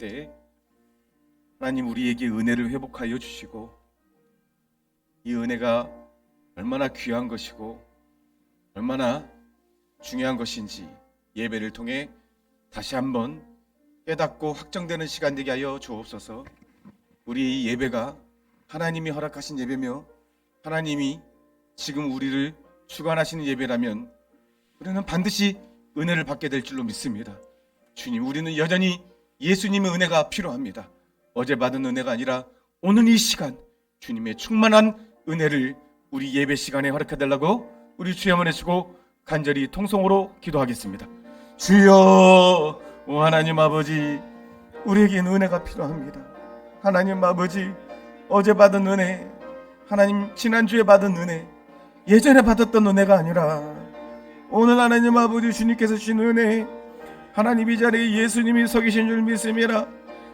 때 하나님 우리에게 은혜를 회복하여 주시고, 이 은혜가 얼마나 귀한 것이고 얼마나 중요한 것인지 예배를 통해 다시 한번 깨닫고 확정되는 시간 되게 하여 주옵소서. 우리 이 예배가 하나님이 허락하신 예배며 하나님이 지금 우리를 주관하시는 예배라면 우리는 반드시 은혜를 받게 될 줄로 믿습니다. 주님, 우리는 여전히 예수님의 은혜가 필요합니다. 어제 받은 은혜가 아니라 오늘 이 시간 주님의 충만한 은혜를 우리 예배 시간에 허락해 달라고 우리 주여 한번 해주시고 간절히 통성으로 기도하겠습니다. 주여, 오 하나님 아버지, 우리에게는 은혜가 필요합니다. 하나님 아버지, 어제 받은 은혜, 하나님 지난주에 받은 은혜, 예전에 받았던 은혜가 아니라 오늘 하나님 아버지 주님께서 주신 은혜, 하나님 이 자리에 예수님이 서 계신 줄 믿습니다.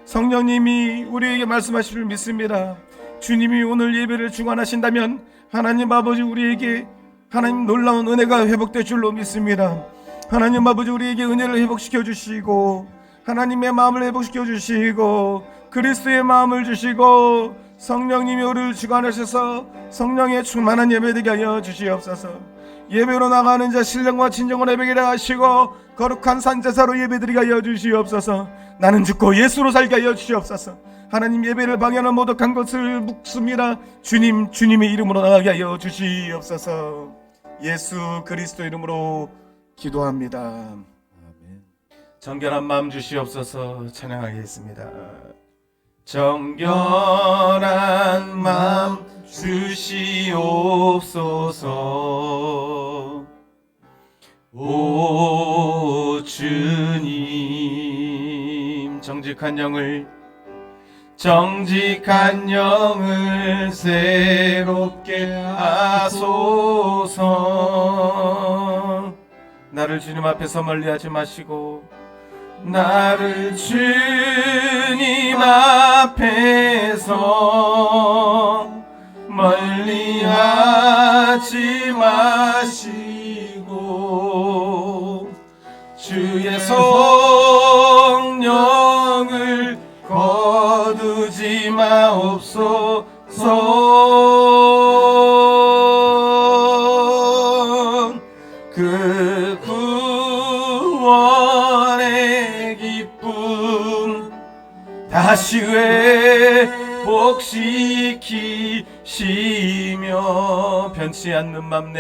성령님이 우리에게 말씀하실 줄 믿습니다. 주님이 오늘 예배를 주관하신다면 하나님 아버지 우리에게 하나님 놀라운 은혜가 회복될 줄로 믿습니다. 하나님 아버지 우리에게 은혜를 회복시켜 주시고 하나님의 마음을 회복시켜 주시고 그리스도의 마음을 주시고 성령님이 우리를 주관하셔서 성령의 충만한 예배되게 하여 주시옵소서. 예배로 나가는 자 신령과 진정한 예배를 하시고 거룩한 산제사로 예배드리게 하여 주시옵소서. 나는 죽고 예수로 살게 하여 주시옵소서. 하나님 예배를 방해하는 모든 것을 묵습니다. 주님, 주님의 이름으로 나가게 하여 주시옵소서. 예수 그리스도 이름으로 기도합니다. 아멘. 정결한 마음 주시옵소서. 찬양하겠습니다. 정결한 마음 주시옵소서. 오 주님, 정직한 영을 새롭게 하소서. 나를 주님 앞에서 멀리하지 마시고 나를 주님 앞에서 멀리하지 마시고 주의 성령을 거두지 마옵소서. 그 구원의 기쁨 다시 회복시키시며 변치 않는 맘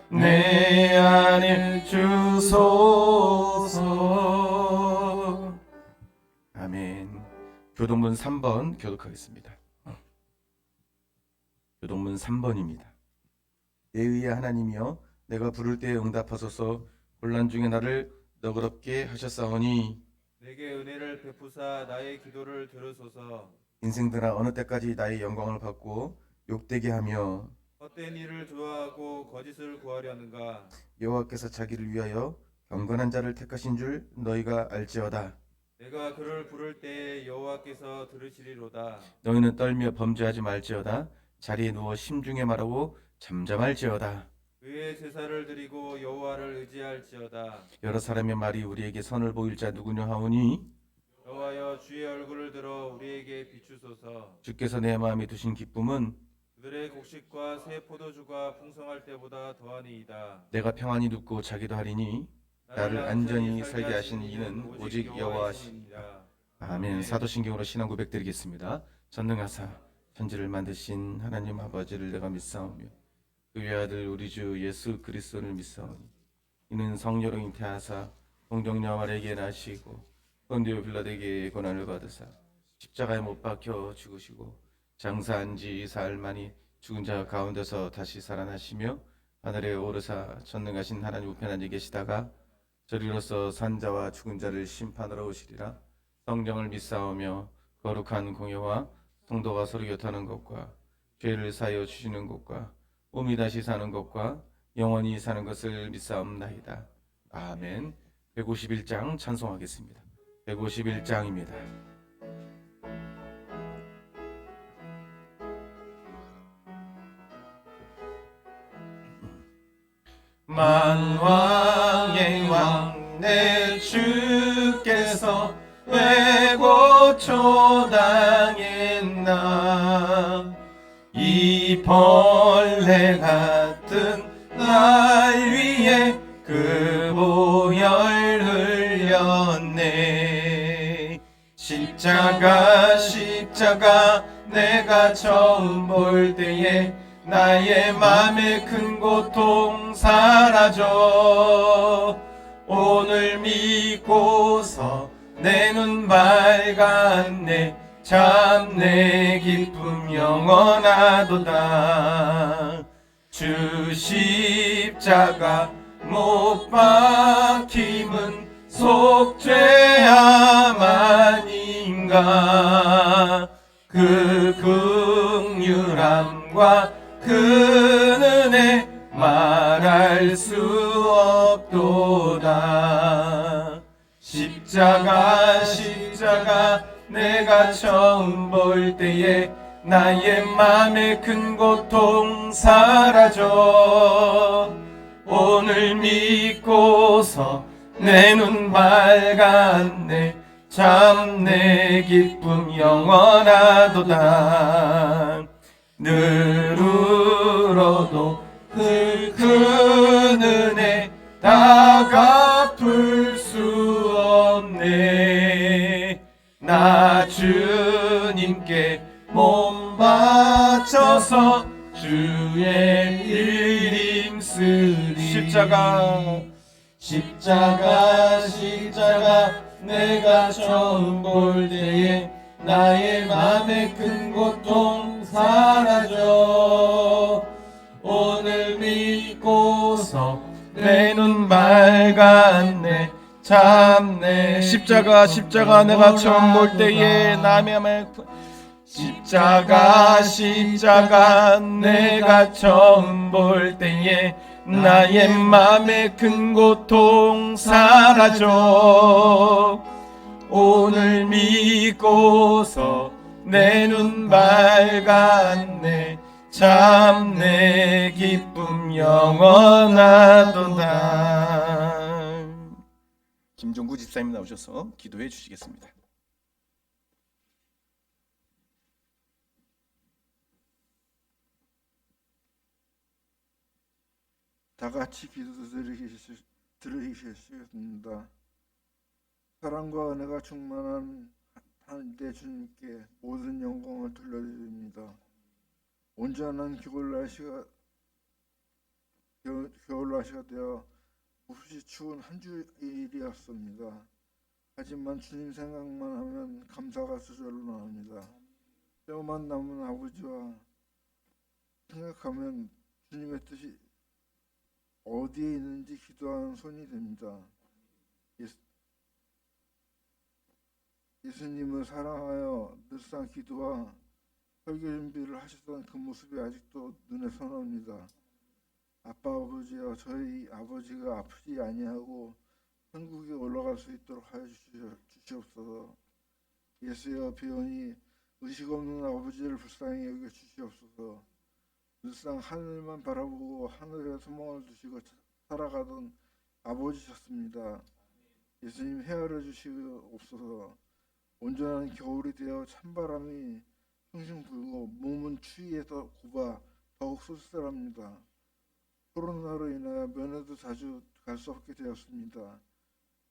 내 안에 주소서. 아멘. 교동문 3번 교독하겠습니다. 교동문 3번입니다. 내 의의 하나님이여, 내가 부를 때에 응답하소서. 곤란 중에 나를 너그럽게 하셨사오니 내게 은혜를 베푸사 나의 기도를 들으소서. 인생들아, 어느 때까지 나의 영광을 받고 욕되게 하며 헛된 일을 좋아하고 거짓을 구하려는가. 여호와께서 자기를 위하여 경건한 자를 택하신 줄 너희가 알지어다. 내가 그를 부를 때에 여호와께서 들으시리로다. 너희는 떨며 범죄하지 말지어다. 자리에 누워 심중에 말하고 잠잠할지어다. 의의 제사를 드리고 여호와를 의지할지어다. 여러 사람의 말이 우리에게 선을 보일 자 누구냐 하오니 여호와여, 주의 얼굴을 들어 우리에게 비추소서. 주께서 내 마음에 두신 기쁨은 그들의 곡식과 새 포도주가 풍성할 때보다 더하니이다. 내가 평안히 눕고 자기도 하리니 나를 안전히 살게 하신 이는 오직 여호와시니라. 아멘. 사도신경으로 신앙 고백 드리겠습니다. 전능하사 천지를 만드신 하나님 아버지를 내가 믿사오며 그 외아들 우리 주 예수 그리스도를 믿사오니 이는 성령으로 잉태하사 동정녀 마리아에게 나시고 본디오 빌라도에게 고난을 받으사 십자가에 못 박혀 죽으시고 장사한 지 사흘 만이 죽은 자 가운데서 다시 살아나시며 하늘에 오르사 전능하신 하나님 우편에 앉아 계시다가 저리로서 산자와 죽은 자를 심판하러 오시리라. 성령을 믿사오며 거룩한 공예와 성도가 서로 곁하는 것과 죄를 사하여 주시는 것과 몸이 다시 사는 것과 영원히 사는 것을 믿사옵나이다. 아멘. 151장 찬송하겠습니다. 151장입니다. 만왕의 왕 내 주께서 왜 고초당했나. 이 벌레 같은 날 위에 그 보혈 흘렸네. 십자가 십자가 내가 처음 볼 때에 나의 맘에 큰 고통 사라져. 오늘 믿고서 내 눈 밝았네. 참 내 기쁨 영원하도다. 주 십자가 못 박힘은 속죄함 아닌가. 그 긍휼함과 그 은혜 말할 수 없도다. 십자가 십자가 내가 처음 볼 때에 나의 맘에 큰 고통 사라져. 오늘 믿고서 내 눈 밝았네. 참 내 기쁨 영원하도다. 늘 울어도 그 은혜 다 갚을 수 없네. 나 주님께 몸 바쳐서 주의 일 힘쓰리. 십자가 내가 처음 볼 때에 나의 맘에 큰 고통 사라져. 오늘 믿고서 내 눈 밝았네. 참 내 십자가 내가 처음 볼 때에 남의 맘에 십자가 내가 처음 볼 때에 나의 맘에 큰 고통 사라져. 오늘 믿고서 내 눈 밝았네. 참 내 기쁨 영원하도다. 김종구 집사님 나오셔서 기도해 주시겠습니다. 다 같이 드리겠습니다. 사랑과 은혜가 충만한 하나님 주님께 모든 영광을 돌려드립니다. 온전한 겨울 날씨가 되어 몹시 추운 한 주일이었습니다. 하지만 주님 생각만 하면 감사가 저절로 나옵니다. 뼈만 남은 아버지와 생각하면 주님의 뜻이 어디에 있는지 기도하는 손이 됩니다. 예수님을 사랑하여 늘상 기도와 설교 준비를 하시던 그 모습이 아직도 눈에 선합니다. 아빠 아버지여, 저희 아버지가 아프지 아니하고 천국에 올라갈 수 있도록 하여 주시옵소서. 예수여, 비오니 의식 없는 아버지를 불쌍히 여겨 주시옵소서. 늘상 하늘만 바라보고 하늘에 소망을 두시고 살아가던 아버지셨습니다. 예수님 헤아려 주시옵소서. 온전한 겨울이 되어 찬바람이 숭숭 불고 몸은 추위에서 굽어 더욱 쓸쓸합니다. 코로나로 인하여 면회도 자주 갈 수 없게 되었습니다.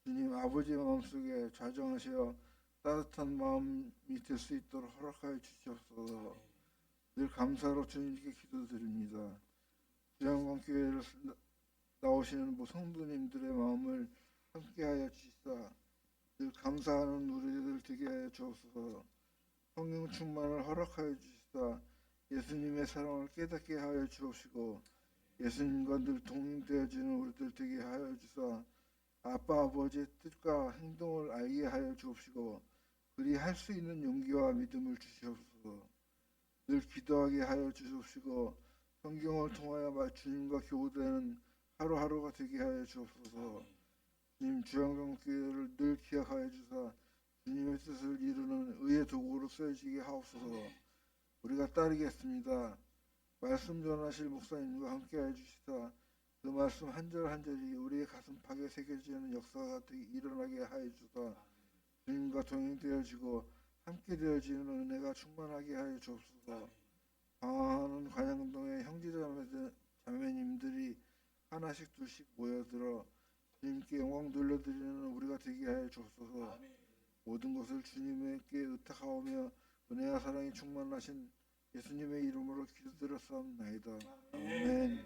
주님, 아버지의 마음속에 좌정하시어 따뜻한 마음이 될 수 있도록 허락하여 주시옵소서. 늘 감사로 주님께 기도드립니다. 주영광교회를 나오시는 성도님들의 마음을 함께하여 주시사 늘 감사하는 우리들 되게 하여 주옵소서. 성령 충만을 허락하여 주시사 예수님의 사랑을 깨닫게 하여 주옵시고 예수님과 늘 동행되어지는 우리들 되게 하여 주사 아빠 아버지의 뜻과 행동을 알게 하여 주옵시고 그리 할 수 있는 용기와 믿음을 주시옵소서. 늘 기도하게 하여 주옵시고 성경을 통하여 주님과 교우되는 하루하루가 되게 하여 주옵소서. 주님, 주영광교회를 늘 기억하여 주사 주님의 뜻을 이루는 의의 도구로 쓰여지게 하옵소서. 우리가 따르겠습니다. 말씀 전하실 목사님과 함께하여 주시사 그 말씀 한 절 한 절이 우리의 가슴팍에 새겨지는 역사가 일어나게 하여 주사 주님과 동행되어지고 함께 되어지는 은혜가 충만하게 하여 주옵소서. 방황하는 관양동의 형제자매님들이 하나씩 둘씩 모여들어 주님께 영광 돌려드리는 우리가 되게 하여 주옵소서. 모든 것을 주님께 의탁하오며 은혜와 사랑이 충만하신 예수님의 이름으로 기도드렸사옵나이다. 아멘.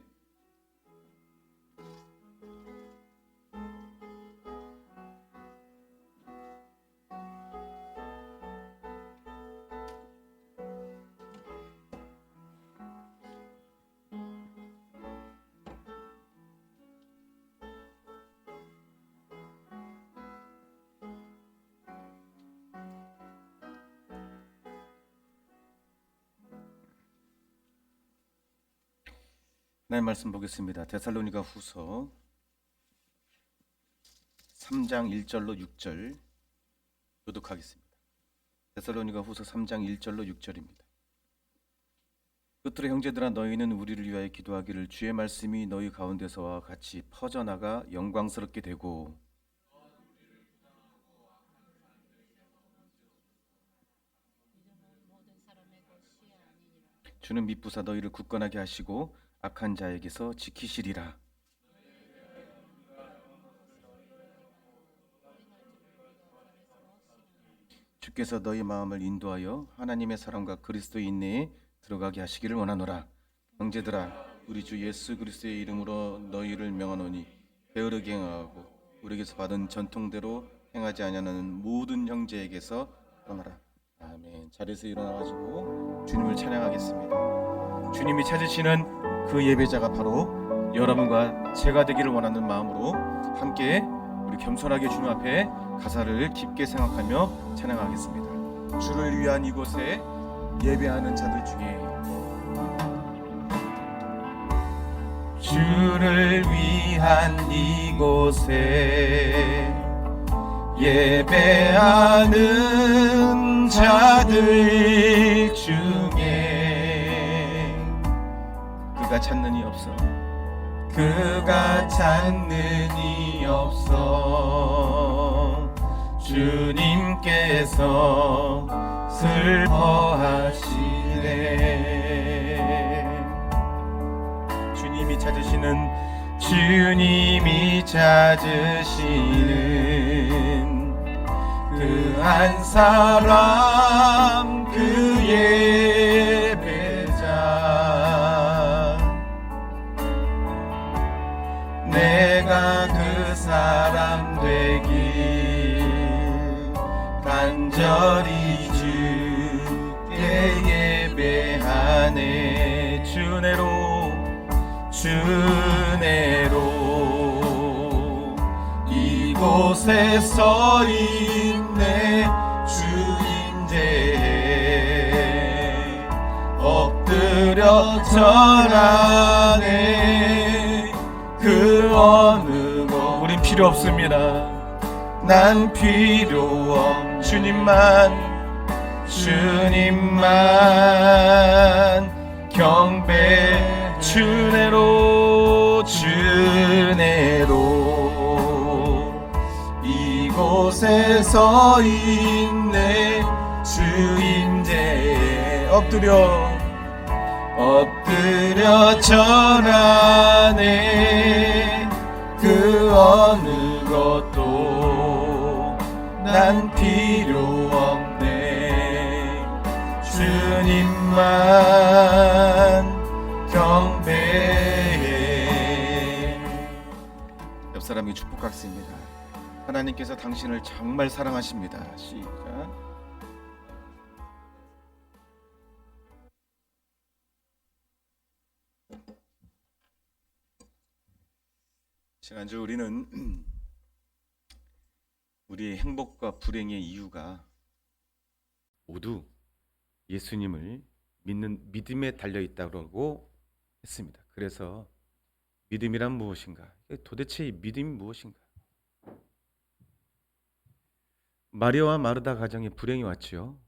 하나님 말씀 보겠습니다. 데살로니가 후서 3장 1절로 6절 교독하겠습니다. 데살로니가 후서 3장 1절로 6절입니다. 끝으로 형제들아 너희는 우리를 위하여 기도하기를 주의 말씀이 너희 가운데서와 같이 퍼져나가 영광스럽게 되고 주는 미쁘사 너희를 굳건하게 하시고 악한 자에게서 지키시리라. 주께서 너희 마음을 인도하여 하나님의 사랑과 그리스도의 인내에 들어가게 하시기를 원하노라. 형제들아 우리 주 예수 그리스도의 이름으로 너희를 명하노니 게으르게 행하고 우리에게서 받은 전통대로 행하지 아니하는 모든 형제에게서 떠나라. 아멘. 자리에서 일어나가지고 주님을 찬양하겠습니다. 주님이 찾으시는 그 예배자가 바로 여러분과 제가 되기를 원하는 마음으로 함께 우리 겸손하게 주님 앞에 가사를 깊게 생각하며 찬양하겠습니다. 주를 위한 이곳에 예배하는 자들 중에 주를 위한 이곳에 예배하는 자들 중에 그가 찾는 이 없어 그가 찾는 이 없어 주님께서 슬퍼하시네. 주님이 찾으시는 그 한 사람 그 예배자 내가 그 사람 되길 간절히 주께 예배하네. 주내로 이곳에 서 있네. 주인제에 엎드려 절하네. 그 어느 곳 우린 필요 없습니다. 난 필요 없 주님만 경배. 주내로 이곳에 서 있네. 주인제에 엎드려 절하네. 그 어느 것도 난 필요 없네. 주님만 경배해. 옆 사람이 축복하겠습니다. 하나님께서 당신을 정말 사랑하십니다. 시작. 지난주 우리는 우리의 행복과 불행의 이유가 모두 예수님을 믿는 믿음에 달려 있다고 했습니다. 그래서 믿음이란 무엇인가? 도대체 이 믿음이 무엇인가? 마리아와 마르다 가정에 불행이 왔지요.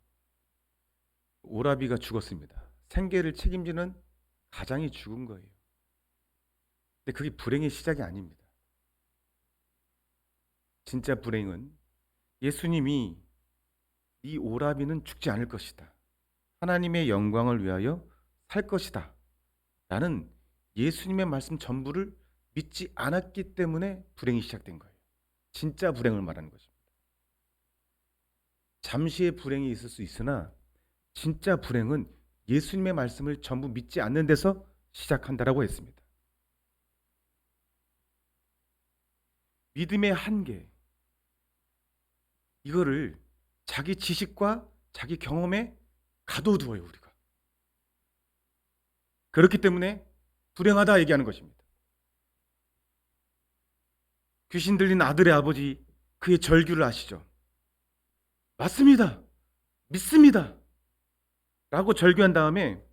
오라비가 죽었습니다. 생계를 책임지는 가장이 죽은 거예요. 근데 그게 불행의 시작이 아닙니다. 진짜 불행은 예수님이 이 오라비는 죽지 않을 것이다, 하나님의 영광을 위하여 살 것이다 라는 예수님의 말씀 전부를 믿지 않았기 때문에 불행이 시작된 거예요. 진짜 불행을 말하는 것입니다. 잠시의 불행이 있을 수 있으나 진짜 불행은 예수님의 말씀을 전부 믿지 않는 데서 시작한다라고 했습니다. 믿음의 한계, 이거를 자기 지식과 자기 경험에 가둬두어요, 우리가. 그렇기 때문에 불행하다 얘기하는 것입니다. 귀신 들린 아들의 아버지, 그의 절규를 아시죠? 맞습니다, 믿습니다 라고 절규한 다음에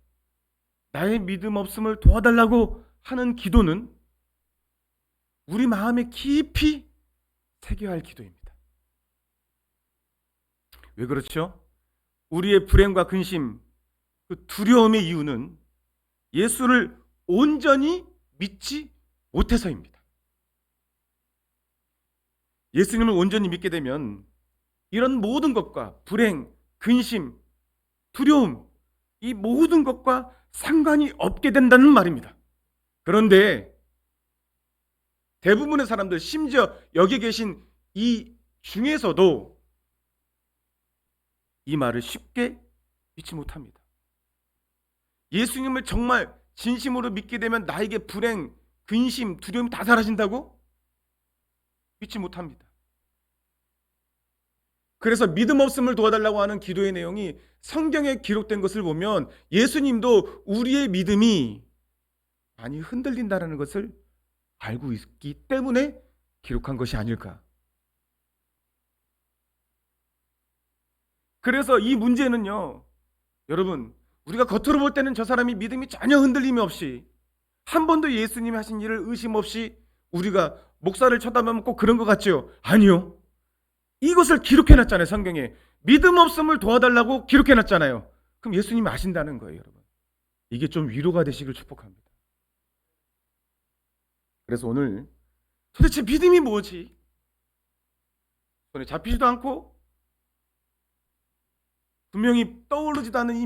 나의 믿음 없음을 도와달라고 하는 기도는 우리 마음에 깊이 새겨야 할 기도입니다. 왜 그렇죠? 우리의 불행과 근심, 그 두려움의 이유는 예수를 온전히 믿지 못해서입니다. 예수님을 온전히 믿게 되면 이런 모든 것과 불행, 근심, 두려움, 이 모든 것과 상관이 없게 된다는 말입니다. 그런데 대부분의 사람들, 심지어 여기 계신 이 중에서도 이 말을 쉽게 믿지 못합니다. 예수님을 정말 진심으로 믿게 되면 나에게 불행, 근심, 두려움이 다 사라진다고? 믿지 못합니다. 그래서 믿음 없음을 도와달라고 하는 기도의 내용이 성경에 기록된 것을 보면 예수님도 우리의 믿음이 많이 흔들린다는 것을 알고 있기 때문에 기록한 것이 아닐까. 그래서 이 문제는요, 여러분, 우리가 겉으로 볼 때는 저 사람이 믿음이 전혀 흔들림이 없이 한 번도 예수님이 하신 일을 의심 없이 우리가 목사를 쳐다보면 꼭 그런 것 같죠? 아니요. 이것을 기록해놨잖아요, 성경에. 믿음 없음을 도와달라고 기록해놨잖아요. 그럼 예수님이 아신다는 거예요, 여러분. 이게 좀 위로가 되시길 축복합니다. 그래서 오늘 도대체 믿음이 뭐지? 손에 잡히지도 않고 분명히 떠오르지도 않는 이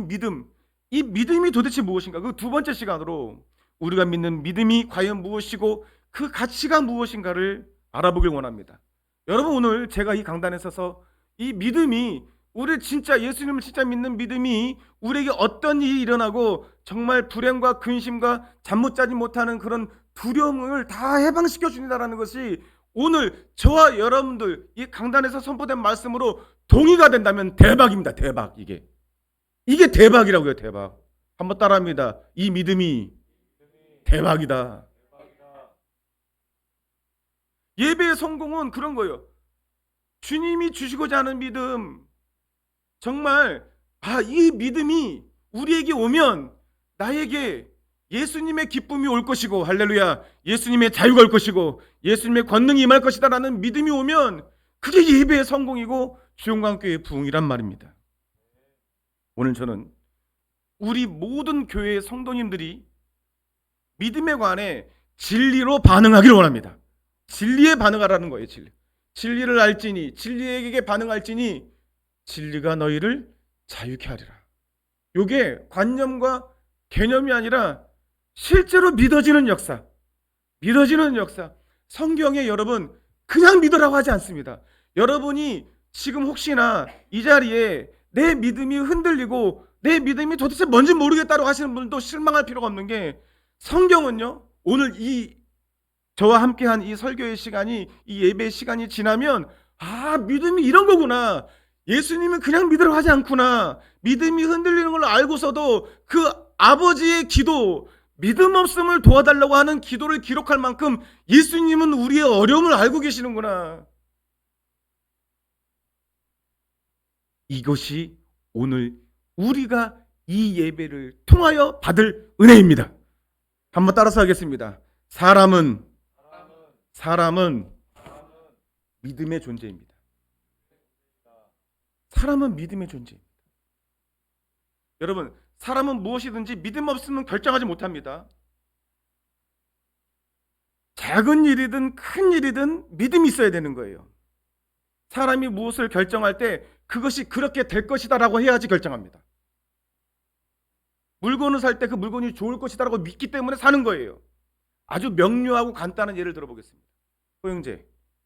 믿음이 도대체 무엇인가? 그 두 번째 시간으로 우리가 믿는 믿음이 과연 무엇이고 그 가치가 무엇인가를 알아보길 원합니다. 여러분, 오늘 제가 이 강단에 서서 이 믿음이, 우리 진짜 예수님을 진짜 믿는 믿음이 우리에게 어떤 일이 일어나고 정말 불행과 근심과 잠 못 자지 못하는 그런 두려움을 다 해방시켜 준다라는 것이 오늘 저와 여러분들 이 강단에서 선포된 말씀으로 동의가 된다면 대박입니다. 대박. 이게 대박이라고요. 대박. 한번 따라합니다. 이 믿음이 대박이다. 예배의 성공은 그런 거예요. 주님이 주시고자 하는 믿음, 정말 이 믿음이 우리에게 오면 나에게 예수님의 기쁨이 올 것이고, 할렐루야, 예수님의 자유가 올 것이고 예수님의 권능이 임할 것이다 라는 믿음이 오면 그게 예배의 성공이고 주영광교회의 부흥이란 말입니다. 오늘 저는 우리 모든 교회의 성도님들이 믿음에 관해 진리로 반응하기를 원합니다. 진리에 반응하라는 거예요. 진리를 알지니, 진리에게 반응할지니 진리가 너희를 자유케 하리라. 이게 관념과 개념이 아니라 실제로 믿어지는 역사. 성경에 여러분 그냥 믿으라고 하지 않습니다. 여러분이 지금 혹시나 이 자리에 내 믿음이 흔들리고 내 믿음이 도대체 뭔지 모르겠다고 하시는 분도 실망할 필요가 없는 게, 성경은요, 오늘 이 저와 함께한 이 설교의 시간이, 이 예배의 시간이 지나면 믿음이 이런 거구나, 예수님은 그냥 믿으라고 하지 않구나, 믿음이 흔들리는 걸 알고서도 그 아버지의 기도, 믿음 없음을 도와달라고 하는 기도를 기록할 만큼 예수님은 우리의 어려움을 알고 계시는구나. 이것이 오늘 우리가 이 예배를 통하여 받을 은혜입니다. 한번 따라서 하겠습니다. 사람은 믿음의 존재입니다. 사람은 믿음의 존재입니다. 여러분, 사람은 무엇이든지 믿음 없으면 결정하지 못합니다. 작은 일이든 큰 일이든 믿음이 있어야 되는 거예요. 사람이 무엇을 결정할 때 그것이 그렇게 될 것이다라고 해야지 결정합니다. 물건을 살 때 그 물건이 좋을 것이다라고 믿기 때문에 사는 거예요. 아주 명료하고 간단한 예를 들어보겠습니다. 호영제,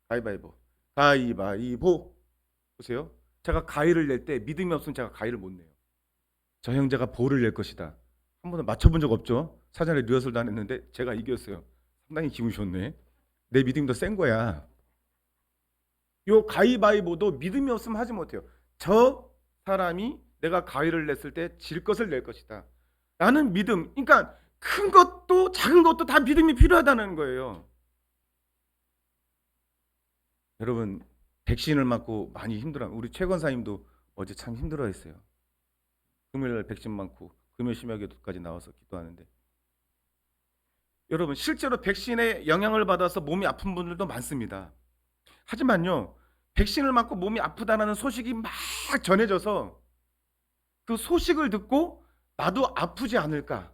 가위바위보. 가위바위보. 보세요. 제가 가위를 낼 때 믿음이 없으면 제가 가위를 못 내요. 저 형제가 보를 낼 것이다. 한 번도 맞춰본 적 없죠. 사전에 리허설도 안 했는데 제가 이겼어요. 상당히 기분 좋네. 내 믿음이 더 센 거야. 요 가위바위보도 믿음이 없으면 하지 못해요. 저 사람이 내가 가위를 냈을 때 질 것을 낼 것이다. 라는 믿음. 그러니까 큰 것도 작은 것도 다 믿음이 필요하다는 거예요. 여러분, 백신을 맞고 많이 힘들어요. 우리 최 권사님도 어제 참 힘들어했어요. 금요일 백신 맞고 금요 심야기도까지 나와서 기도하는데, 여러분 실제로 백신의 영향을 받아서 몸이 아픈 분들도 많습니다. 하지만요, 백신을 맞고 몸이 아프다는 소식이 막 전해져서 그 소식을 듣고 나도 아프지 않을까,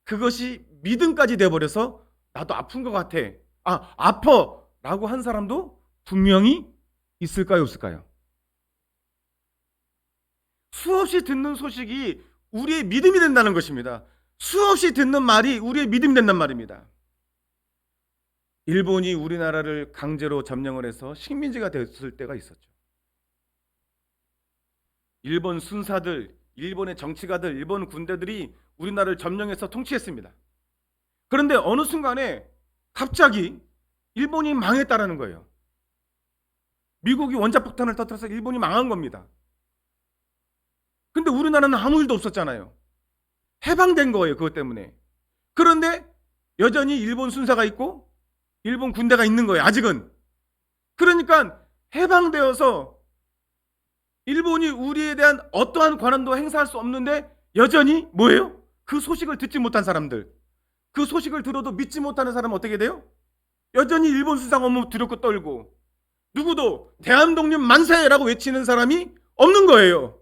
그것이 믿음까지 돼버려서 나도 아픈 것 같아, 아파 라고 한 사람도 분명히 있을까요, 없을까요? 수없이 듣는 소식이 우리의 믿음이 된다는 것입니다. 수없이 듣는 말이 우리의 믿음이 된단 말입니다. 일본이 우리나라를 강제로 점령을 해서 식민지가 됐을 때가 있었죠. 일본 순사들, 일본의 정치가들, 일본 군대들이 우리나라를 점령해서 통치했습니다. 그런데 어느 순간에 갑자기 일본이 망했다라는 거예요. 미국이 원자폭탄을 터뜨려서 일본이 망한 겁니다. 근데 우리나라는 아무 일도 없었잖아요. 해방된 거예요, 그것 때문에. 그런데 여전히 일본 순사가 있고 일본 군대가 있는 거예요, 아직은. 그러니까 해방되어서 일본이 우리에 대한 어떠한 권한도 행사할 수 없는데 여전히 뭐예요? 그 소식을 듣지 못한 사람들, 그 소식을 들어도 믿지 못하는 사람은 어떻게 돼요? 여전히 일본 수상 오면 두렵고 떨고, 누구도 대한독립 만세라고 외치는 사람이 없는 거예요.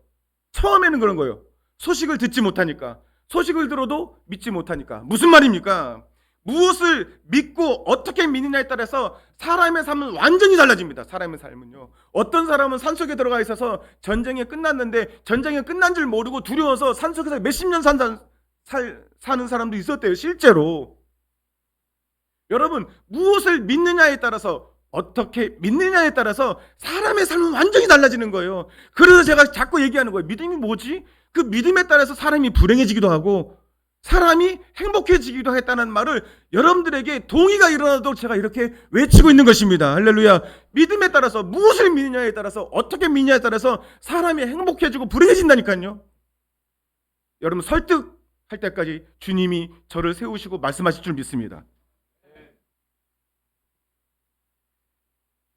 처음에는 그런 거예요. 소식을 듣지 못하니까, 소식을 들어도 믿지 못하니까. 무슨 말입니까? 무엇을 믿고 어떻게 믿느냐에 따라서 사람의 삶은 완전히 달라집니다. 사람의 삶은요, 어떤 사람은 산속에 들어가 있어서 전쟁이 끝났는데 전쟁이 끝난 줄 모르고 두려워서 산속에서 몇십 년 사는 사람도 있었대요, 실제로. 여러분, 무엇을 믿느냐에 따라서, 어떻게 믿느냐에 따라서 사람의 삶은 완전히 달라지는 거예요. 그래서 제가 자꾸 얘기하는 거예요. 믿음이 뭐지? 그 믿음에 따라서 사람이 불행해지기도 하고 사람이 행복해지기도 했다는 말을 여러분들에게 동의가 일어나도 제가 이렇게 외치고 있는 것입니다. 할렐루야. 믿음에 따라서, 무엇을 믿느냐에 따라서, 어떻게 믿느냐에 따라서 사람이 행복해지고 불행해진다니까요. 여러분, 설득할 때까지 주님이 저를 세우시고 말씀하실 줄 믿습니다.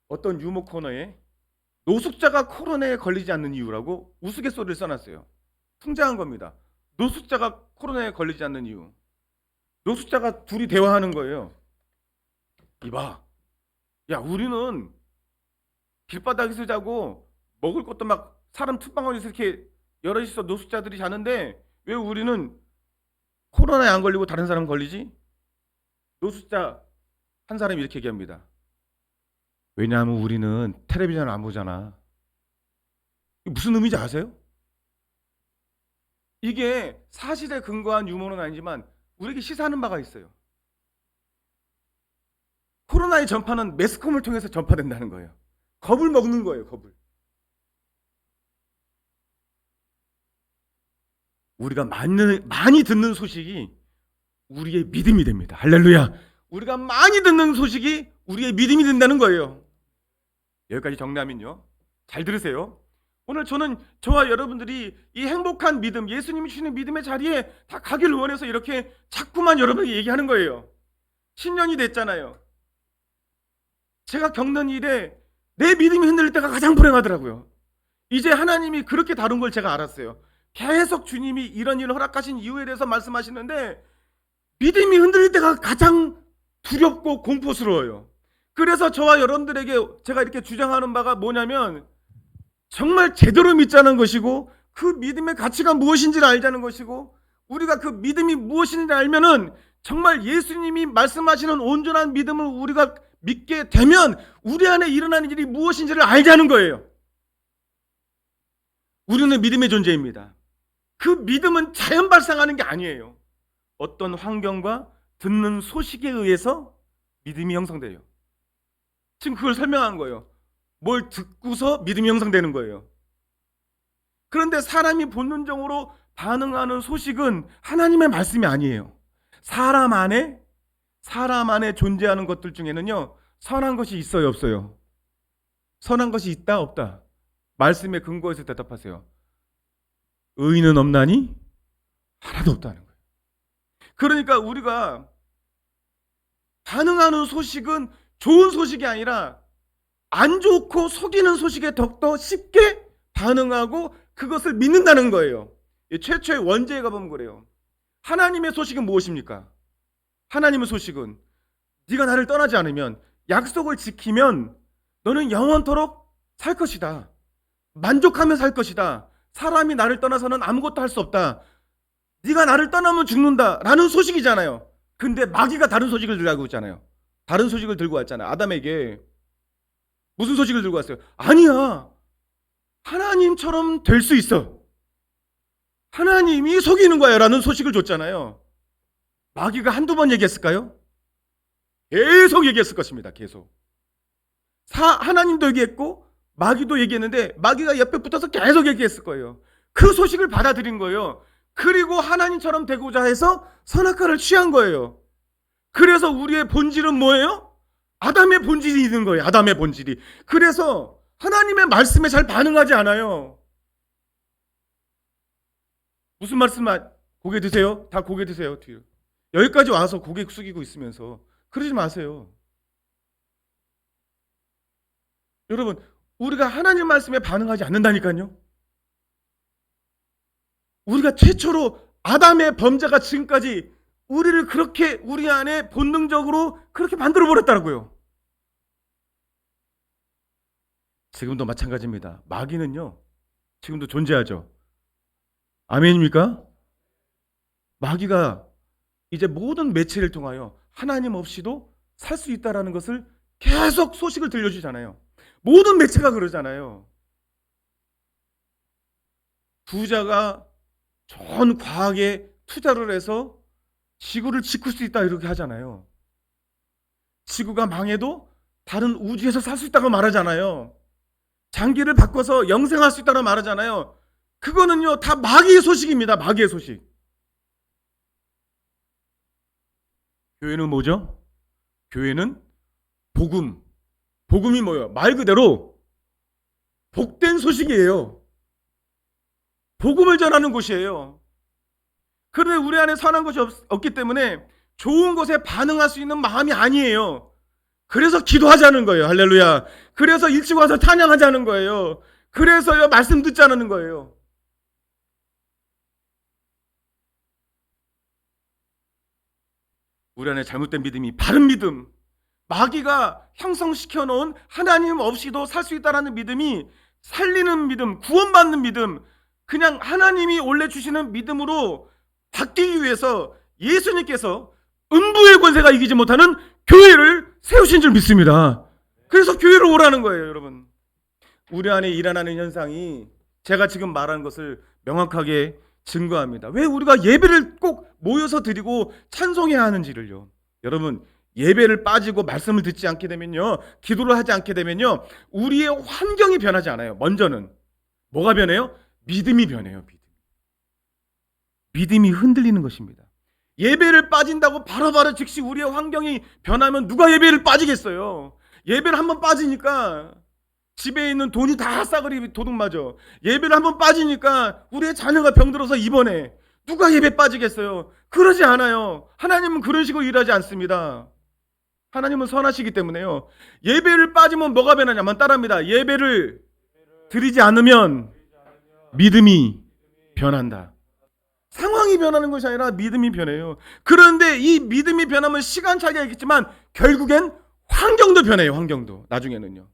어떤 유머 코너에 노숙자가 코로나에 걸리지 않는 이유라고 우스갯소리를 써놨어요. 풍자한 겁니다. 노숙자가 코로나에 걸리지 않는 이유. 노숙자가 둘이 대화하는 거예요. 이봐, 야, 우리는 길바닥에서 자고 먹을 것도 막 사람 틈바구니에서 이렇게 여럿이서 노숙자들이 자는데 왜 우리는 코로나에 안 걸리고 다른 사람 걸리지? 노숙자 한 사람이 이렇게 얘기합니다. 왜냐하면 우리는 텔레비전을 안 보잖아. 이게 무슨 의미인지 아세요? 이게 사실에 근거한 유머는 아니지만 우리에게 시사하는 바가 있어요. 코로나의 전파는 매스컴을 통해서 전파된다는 거예요. 겁을 먹는 거예요, 겁을. 우리가 많이 듣는 소식이 우리의 믿음이 됩니다. 할렐루야. 우리가 많이 듣는 소식이 우리의 믿음이 된다는 거예요. 여기까지 정리하면요, 잘 들으세요. 오늘 저는 저와 여러분들이 이 행복한 믿음, 예수님이 주시는 믿음의 자리에 다 가기를 원해서 이렇게 자꾸만 여러분에게 얘기하는 거예요. 10년이 됐잖아요. 제가 겪는 일에 내 믿음이 흔들릴 때가 가장 불행하더라고요. 이제 하나님이 그렇게 다룬 걸 제가 알았어요. 계속 주님이 이런 일을 허락하신 이유에 대해서 말씀하시는데 믿음이 흔들릴 때가 가장 두렵고 공포스러워요. 그래서 저와 여러분들에게 제가 이렇게 주장하는 바가 뭐냐면, 정말 제대로 믿자는 것이고 그 믿음의 가치가 무엇인지를 알자는 것이고, 우리가 그 믿음이 무엇인지 알면은 정말 예수님이 말씀하시는 온전한 믿음을 우리가 믿게 되면 우리 안에 일어나는 일이 무엇인지를 알자는 거예요. 우리는 믿음의 존재입니다. 그 믿음은 자연 발생하는 게 아니에요. 어떤 환경과 듣는 소식에 의해서 믿음이 형성돼요. 지금 그걸 설명한 거예요. 뭘 듣고서 믿음이 형성되는 거예요. 그런데 사람이 본능적으로 반응하는 소식은 하나님의 말씀이 아니에요. 사람 안에 존재하는 것들 중에는요, 선한 것이 있어요, 없어요? 선한 것이 있다, 없다? 말씀에 근거해서 대답하세요. 의인은 없나니? 하나도 없다는 거예요. 그러니까 우리가 반응하는 소식은 좋은 소식이 아니라 안 좋고 속이는 소식에 더욱더 쉽게 반응하고 그것을 믿는다는 거예요. 최초의 원죄에 가보면 그래요. 하나님의 소식은 무엇입니까? 하나님의 소식은 네가 나를 떠나지 않으면, 약속을 지키면 너는 영원토록 살 것이다. 만족하며 살 것이다. 사람이 나를 떠나서는 아무것도 할 수 없다. 네가 나를 떠나면 죽는다 라는 소식이잖아요. 근데 마귀가 다른 소식을 들고 있잖아요. 다른 소식을 들고 왔잖아요. 아담에게 무슨 소식을 들고 왔어요? 아니야, 하나님처럼 될 수 있어. 하나님이 속이는 거야 라는 소식을 줬잖아요. 마귀가 한두 번 얘기했을까요? 계속 얘기했을 것입니다. 계속. 하나님도 얘기했고 마귀도 얘기했는데 마귀가 옆에 붙어서 계속 얘기했을 거예요. 그 소식을 받아들인 거예요. 그리고 하나님처럼 되고자 해서 선악과를 취한 거예요. 그래서 우리의 본질은 뭐예요? 아담의 본질이 있는 거예요. 아담의 본질이. 그래서 하나님의 말씀에 잘 반응하지 않아요. 무슨 말씀? 고개 드세요. 다 고개 드세요. 뒤로. 여기까지 와서 고개 숙이고 있으면서 그러지 마세요. 여러분, 우리가 하나님 말씀에 반응하지 않는다니까요. 우리가 최초로 아담의 범죄가 지금까지 우리를 그렇게 우리 안에 본능적으로 그렇게 만들어 버렸다고요. 지금도 마찬가지입니다. 마귀는요, 지금도 존재하죠. 아멘입니까? 마귀가 이제 모든 매체를 통하여 하나님 없이도 살 수 있다라는 것을 계속 소식을 들려주잖아요. 모든 매체가 그러잖아요. 부자가 좋은 과학에 투자를 해서 지구를 지킬 수 있다 이렇게 하잖아요. 지구가 망해도 다른 우주에서 살 수 있다고 말하잖아요. 장기를 바꿔서 영생할 수 있다고 말하잖아요. 그거는요 다 마귀의 소식입니다. 마귀의 소식. 교회는 뭐죠? 교회는 복음. 복음이 뭐예요? 말 그대로 복된 소식이에요. 복음을 전하는 곳이에요. 그런데 우리 안에 선한 것이 없기 때문에 좋은 것에 반응할 수 있는 마음이 아니에요. 그래서 기도하자는 거예요. 할렐루야. 그래서 일찍 와서 찬양하자는 거예요. 그래서요 말씀 듣자는 거예요. 우리 안에 잘못된 믿음이 바른 믿음, 마귀가 형성시켜 놓은 하나님 없이도 살 수 있다는 믿음이 살리는 믿음, 구원받는 믿음, 그냥 하나님이 원래 주시는 믿음으로 바뀌기 위해서 예수님께서 음부의 권세가 이기지 못하는 교회를 세우신 줄 믿습니다. 그래서 교회로 오라는 거예요. 여러분, 우리 안에 일어나는 현상이 제가 지금 말하는 것을 명확하게 증거합니다. 왜 우리가 예배를 꼭 모여서 드리고 찬송해야 하는지를요. 여러분, 예배를 빠지고 말씀을 듣지 않게 되면요, 기도를 하지 않게 되면요, 우리의 환경이 변하지 않아요. 먼저는 뭐가 변해요? 믿음이 변해요. 믿음이 흔들리는 것입니다. 예배를 빠진다고 바로바로 즉시 우리의 환경이 변하면 누가 예배를 빠지겠어요? 예배를 한번 빠지니까 집에 있는 돈이 다 싸그리 도둑맞아. 예배를 한번 빠지니까 우리의 자녀가 병들어서 입원해. 누가 예배 빠지겠어요? 그러지 않아요. 하나님은 그런 식으로 일하지 않습니다. 하나님은 선하시기 때문에요. 예배를 빠지면 뭐가 변하냐면 따라합니다. 예배를 드리지 않으면 믿음이 변한다. 상황이 변하는 것이 아니라 믿음이 변해요. 그런데 이 믿음이 변하면 시간 차이가 있겠지만 결국엔 환경도 변해요. 환경도 나중에는요.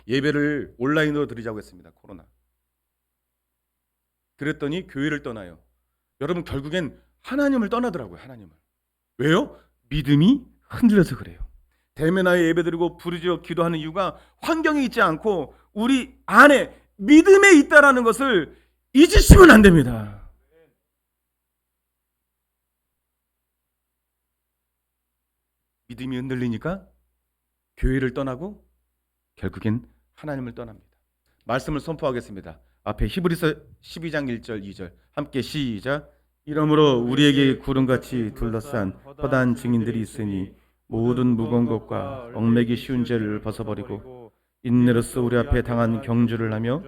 예배를 온라인으로 드리자고 했습니다. 코로나. 그랬더니 교회를 떠나요. 여러분, 결국엔 하나님을 떠나더라고요. 하나님을. 왜요? 믿음이 흔들려서 그래요. 대면하여 예배드리고 부르짖어 기도하는 이유가 환경에 있지 않고 우리 안에 믿음에 있다라는 것을 잊으시면 안 됩니다. 믿음이 흔들리니까 교회를 떠나고 결국엔 하나님을 떠납니다. 말씀을 선포하겠습니다. 앞에 히브리서 12장 1절 2절 함께 시작. 이러므로 우리에게 구름같이 둘러싼 허다한 증인들이 있으니 모든 무거운 것과 얽매기 쉬운 죄를 벗어버리고 인내로서 우리 앞에 당한 경주를 하며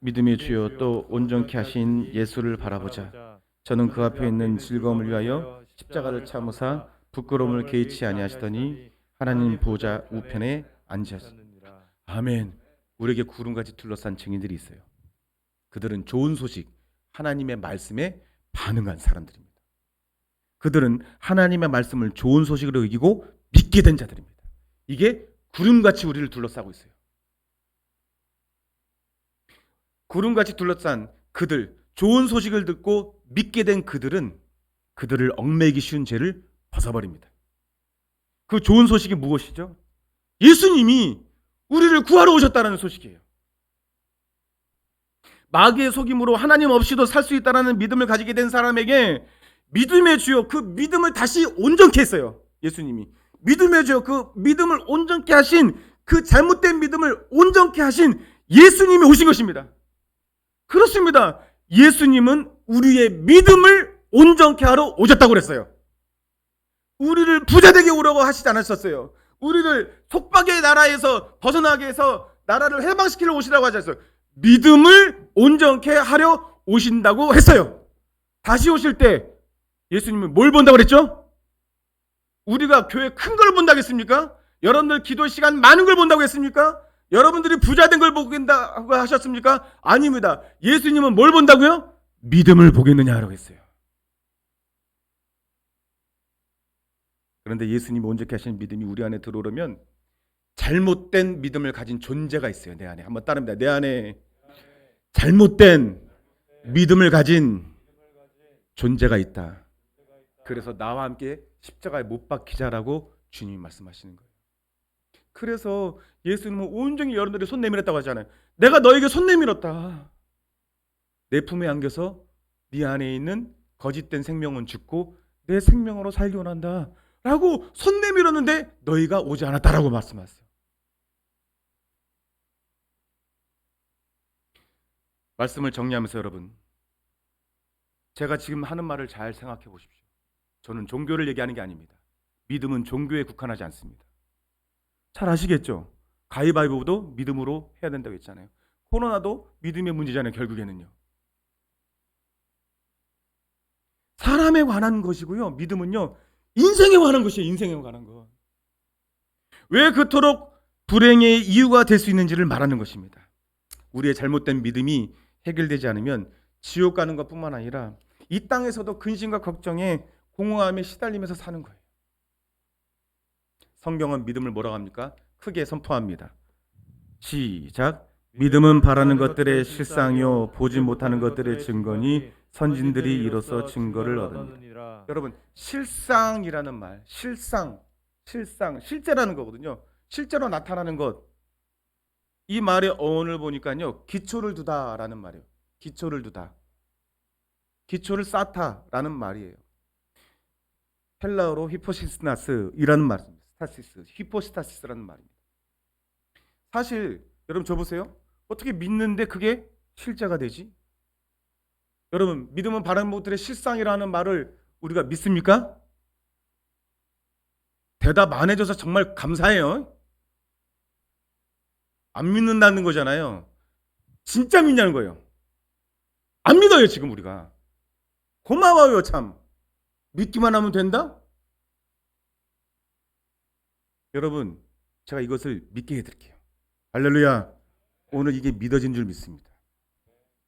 믿음의 주여 또 온전케 하신 예수를 바라보자. 저는 그 앞에 있는 즐거움을 위하여 십자가를 참으사 부끄러움을 개의치 아니하시더니 하나님 보좌 우편에 앉으셨습니다. 아멘. 우리에게 구름같이 둘러싼 증인들이 있어요. 그들은 좋은 소식, 하나님의 말씀에 반응한 사람들입니다. 그들은 하나님의 말씀을 좋은 소식으로 여기고 믿게 된 자들입니다. 이게 구름같이 우리를 둘러싸고 있어요. 구름같이 둘러싼 그들, 좋은 소식을 듣고 믿게 된 그들은 그들을 얽매이기 쉬운 죄를 벗어버립니다. 그 좋은 소식이 무엇이죠? 예수님이 우리를 구하러 오셨다는 소식이에요. 마귀의 속임으로 하나님 없이도 살 수 있다는 믿음을 가지게 된 사람에게 믿음의 주여 그 믿음을 다시 온전케 했어요. 예수님이 믿음의 주여 그 믿음을 온전케 하신 그 잘못된 믿음을 온전케 하신 예수님이 오신 것입니다. 그렇습니다. 예수님은 우리의 믿음을 온전케 하러 오셨다고 그랬어요. 우리를 부자되게 오라고 하시지 않으셨어요. 우리를 속박의 나라에서 벗어나게 해서 나라를 해방시키러 오시라고 하지 않았어요. 믿음을 온전케 하려 오신다고 했어요. 다시 오실 때 예수님은 뭘 본다고 그랬죠? 우리가 교회 큰 걸 본다고 했습니까? 여러분들 기도 시간 많은 걸 본다고 했습니까? 여러분들이 부자된 걸 보긴다고 하셨습니까? 아닙니다. 예수님은 뭘 본다고요? 믿음을 보겠느냐라고 했어요. 그런데 예수님이 온전케 하신 믿음이 우리 안에 들어오려면 잘못된 믿음을 가진 존재가 있어요. 내 안에. 한번 따릅니다. 내 안에 잘못된 믿음을 가진 존재가 있다. 그래서 나와 함께 십자가에 못 박히자라고 주님이 말씀하시는 거예요. 그래서 예수님은 온전히 여러분들이 손 내밀었다고 하잖아요. 내가 너에게 손 내밀었다. 내 품에 안겨서 네 안에 있는 거짓된 생명은 죽고 내 생명으로 살기 원한다 라고 손 내밀었는데 너희가 오지 않았다라고 말씀하세요. 말씀을 정리하면서 여러분, 제가 지금 하는 말을 잘 생각해 보십시오. 저는 종교를 얘기하는 게 아닙니다. 믿음은 종교에 국한하지 않습니다. 잘 아시겠죠? 가위바위보도 믿음으로 해야 된다고 했잖아요. 코로나도 믿음의 문제잖아요. 결국에는요. 사람에 관한 것이고요. 믿음은요. 인생에 관한 것이에요. 인생에 관한 것. 왜 그토록 불행의 이유가 될 수 있는지를 말하는 것입니다. 우리의 잘못된 믿음이 해결되지 않으면 지옥 가는 것뿐만 아니라 이 땅에서도 근심과 걱정에 공허함에 시달리면서 사는 거예요. 성경은 믿음을 뭐라고 합니까? 크게 선포합니다. 시작. 믿음은 바라는 것들의 실상이요 보지 못하는 것들의 증거니 선진들이 이로써 증거를 얻으니라. 여러분, 실상이라는 말, 실제라는 거거든요. 실제로 나타나는 것. 이 말의 어원을 보니까요, 기초를 두다라는 말이에요. 기초를 두다. 기초를 쌓다라는 말이에요. 헬라어로 히포시스나스이라는 말입니다. 스타시스, 히포스타시스라는 말입니다. 사실 여러분 저 보세요. 어떻게 믿는데 그게 실제가 되지? 여러분, 믿음은 바라는 것들의 실상이라는 말을 우리가 믿습니까? 대답 안 해줘서 정말 감사해요. 안 믿는다는 거잖아요. 진짜 믿냐는 거예요. 안 믿어요 지금 우리가. 고마워요 참. 믿기만 하면 된다? 여러분, 제가 이것을 믿게 해드릴게요. 할렐루야. 오늘 이게 믿어진 줄 믿습니다.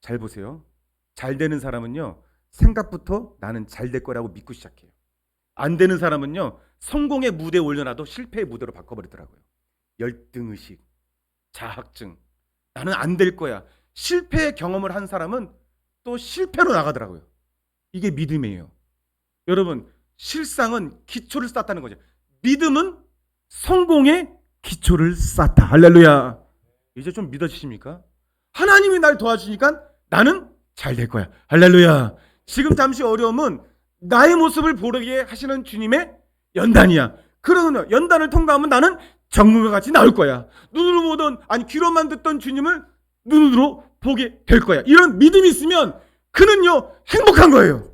잘 보세요. 잘 되는 사람은요, 생각부터 나는 잘 될 거라고 믿고 시작해요. 안 되는 사람은요, 성공의 무대에 올려놔도 실패의 무대로 바꿔버리더라고요. 열등의식, 자학증, 나는 안 될 거야. 실패의 경험을 한 사람은 또 실패로 나가더라고요. 이게 믿음이에요. 여러분, 실상은 기초를 쌓았다는 거죠. 믿음은 성공의 기초를 쌓다. 할렐루야. 이제 좀 믿어지십니까? 하나님이 날 도와주니까 나는 잘 될 거야. 할렐루야. 지금 잠시 어려움은 나의 모습을 보게 하시는 주님의 연단이야. 그러면 연단을 통과하면 나는 정금과 같이 나올 거야. 눈으로 보던, 아니 귀로만 듣던 주님을 눈으로 보게 될 거야. 이런 믿음이 있으면 그는요 행복한 거예요.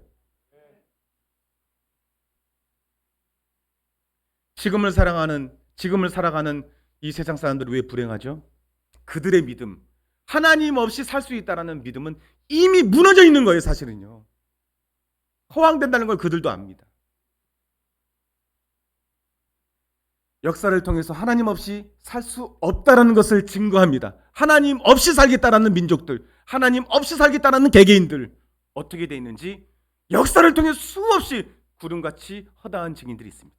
지금을 살아가는 이 세상 사람들이 왜 불행하죠? 그들의 믿음, 하나님 없이 살 수 있다라는 믿음은 이미 무너져 있는 거예요. 사실은요. 허황된다는 걸 그들도 압니다. 역사를 통해서 하나님 없이 살 수 없다라는 것을 증거합니다. 하나님 없이 살겠다라는 민족들, 하나님 없이 살겠다라는 개개인들 어떻게 돼 있는지 역사를 통해 수없이 구름같이 허다한 증인들이 있습니다.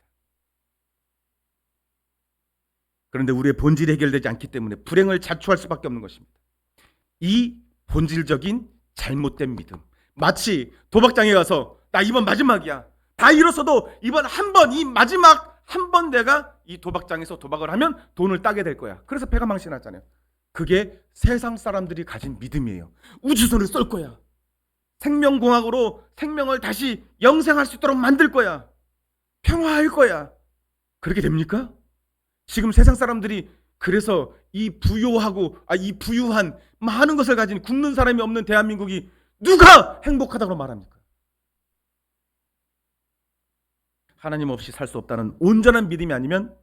그런데 우리의 본질이 해결되지 않기 때문에 불행을 자초할 수밖에 없는 것입니다. 이 본질적인 잘못된 믿음, 마치 도박장에 가서 나 이번 마지막이야, 다 잃었어도 이번 한 번, 이 마지막 한 번 내가 이 도박장에서 도박을 하면 돈을 따게 될 거야. 그래서 배가 망신하잖아요. 그게 세상 사람들이 가진 믿음이에요. 우주선을 쏠 거야. 생명공학으로 생명을 다시 영생할 수 있도록 만들 거야. 평화할 거야. 그렇게 됩니까? 지금 세상 사람들이 그래서 이 부유한 많은 것을 가진 굶는 사람이 없는 대한민국이 누가 행복하다고 말합니까? 하나님 없이 살 수 없다는 온전한 믿음이 아니면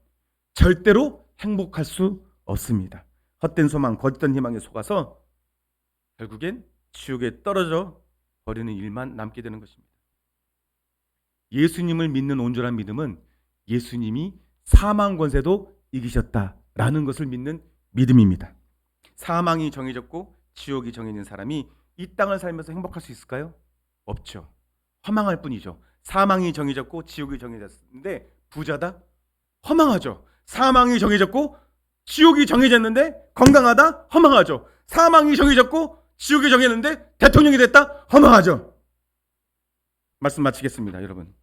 절대로 행복할 수 없습니다. 헛된 소망, 거짓된 희망에 속아서 결국엔 지옥에 떨어져 버리는 일만 남게 되는 것입니다. 예수님을 믿는 온전한 믿음은 예수님이 사망 권세도 이기셨다라는 것을 믿는 믿음입니다. 사망이 정해졌고 지옥이 정해진 사람이 이 땅을 살면서 행복할 수 있을까요? 없죠. 허망할 뿐이죠. 사망이 정해졌고 지옥이 정해졌는데 부자다? 허망하죠. 사망이 정해졌고 지옥이 정해졌는데 건강하다? 허망하죠. 사망이 정해졌고 지옥이 정해졌는데 대통령이 됐다? 허망하죠. 말씀 마치겠습니다, 여러분.